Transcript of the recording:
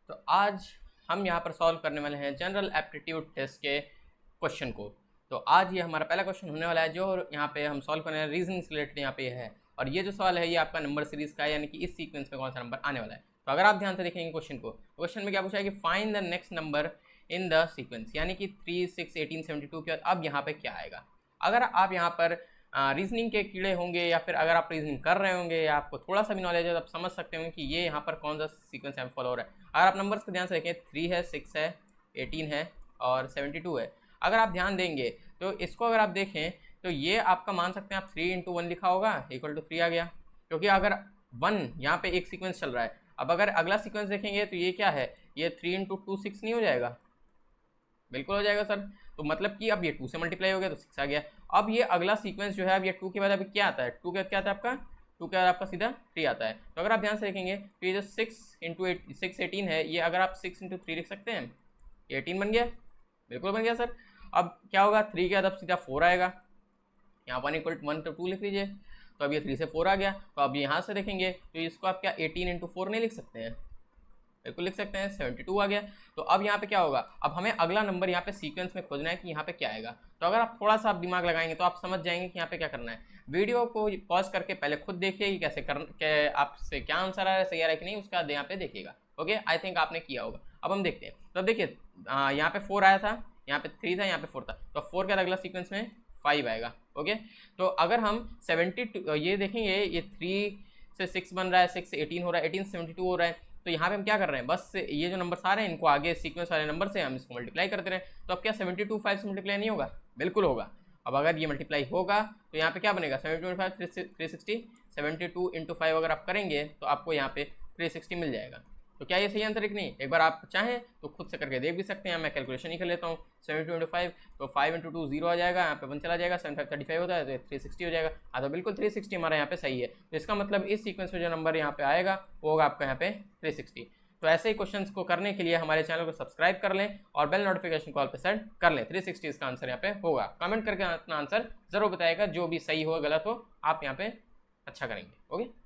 तो आज हम यहाँ पर सॉल्व करने वाले हैं जनरल एप्टीट्यूड टेस्ट के क्वेश्चन को। तो आज ये हमारा पहला क्वेश्चन होने वाला है जो यहाँ पे हम सॉल्व करने वाले रीजनिंग से रिलेटेड यहाँ पे है। और ये जो सवाल है ये आपका नंबर सीरीज का है, यानी कि इस सीक्वेंस में कौन सा नंबर आने वाला है। तो अगर आप ध्यान से देखेंगे क्वेश्चन को, क्वेश्चन में क्या पूछा है कि find the next number in the sequence, यानी कि 3, 6, 18, 72 के बाद अब यहाँ पे क्या आएगा। अगर आप यहाँ पर रीजनिंग के कीड़े होंगे या फिर अगर आप रीजनिंग कर रहे होंगे या आपको थोड़ा सा भी नॉलेज है तो आप समझ सकते होंगे कि ये यहाँ पर कौन सा सीक्वेंस यहाँ फॉलो हो रहा है। अगर आप नंबर्स को ध्यान से देखें, 3 है, 6 है, 18 है और 72 है। अगर आप ध्यान देंगे तो इसको अगर आप देखें तो ये आपका मान सकते हैं आप 3 × 1 लिखा होगा इक्वल टू 3 आ गया, क्योंकि अगर 1 यहाँ पे एक सीक्वेंस चल रहा है। अब अगर अगला सीक्वेंस देखेंगे तो ये क्या है, ये 3 × 2 6 नहीं हो जाएगा? बिल्कुल हो जाएगा सर। तो मतलब कि अब ये 2 से मल्टीप्लाई हो गया तो 6 आ गया। अब ये अगला सीक्वेंस जो है, अब ये 2 के बाद अभी क्या आता है, 2 के बाद क्या आता है आपका, 2 के बाद आपका सीधा 3 आता है। तो अगर आप ध्यान से देखेंगे तो ये जो 6 × 6 18 है, ये अगर आप 6 × 3 लिख सकते हैं, ये 18 बन गया। बिल्कुल बन गया सर। अब क्या होगा, 3 के बाद अब सीधा 4 आएगा, यहाँ 1 = 1 तो 2 लिख लीजिए। तो अब ये 3 से 4 आ गया। तो अब यहाँ से देखेंगे तो इसको आप क्या 18 × 4 नहीं लिख सकते हैं? बिल्कुल लिख सकते हैं, 72 आ गया। तो अब यहाँ पे क्या होगा, अब हमें अगला नंबर यहाँ पे सीक्वेंस में खोजना है कि यहाँ पे क्या आएगा। तो अगर आप थोड़ा सा आप दिमाग लगाएंगे तो आप समझ जाएंगे कि यहाँ पे क्या करना है। वीडियो को पॉज करके पहले खुद देखिए कि कैसे आपसे क्या आंसर आ रहा है, सही आ रहा है कि नहीं, उसका यहाँ पे देखिएगा। ओके, आई थिंक आपने किया होगा। अब हम देखते हैं। तो अब देखिए यहाँ पे 4 आया था, यहाँ पे 3 था, यहाँ पे 4 था। तो 4 के अगला सीक्वेंस में 5 आएगा। ओके, तो अगर हम 72 ये देखेंगे, ये 3 से 6 बन रहा है, 6 से 18 हो रहा है, 18 से 72 हो रहा है। तो यहाँ पे हम क्या कर रहे हैं, बस ये जो नंबर आ रहे हैं इनको आगे सीक्वेंस वाले नंबर से हम इसको मल्टीप्लाई करते रहे। तो अब क्या 72 5 से मल्टीप्लाई नहीं होगा? बिल्कुल होगा। अब अगर ये मल्टीप्लाई होगा तो यहाँ पे क्या बनेगा, 72 5 360, 72 × 5 अगर आप करेंगे तो आपको यहाँ पे 360 मिल जाएगा। तो क्या ये सही आंसर है कि नहीं? एक बार आप चाहें तो खुद से करके देख भी सकते हैं। मैं कैलकुलेशन ही कर लेता हूँ। 72 × 5 तो 5 × 2 0 आ जाएगा, यहाँ पे 1 चला जाएगा, 7 5 35 होता है तो 360 हो जाएगा। हाँ, तो बिल्कुल 360 हमारा यहाँ पे सही है। तो इसका मतलब इस सीक्वेंस में जो नंबर यहाँ पे आएगा वो होगा आपका यहाँ पे 360। तो ऐसे ही क्वेश्चंस को करने के लिए हमारे चैनल को सब्सक्राइब कर लें और बेल नोटिफिकेशन कॉल पे सेट कर लें। 360 इसका आंसर यहाँ पे होगा। कमेंट करके अपना आंसर जरूर बताएगा, जो भी सही हो गलत हो आप यहाँ पे अच्छा करेंगे। ओके।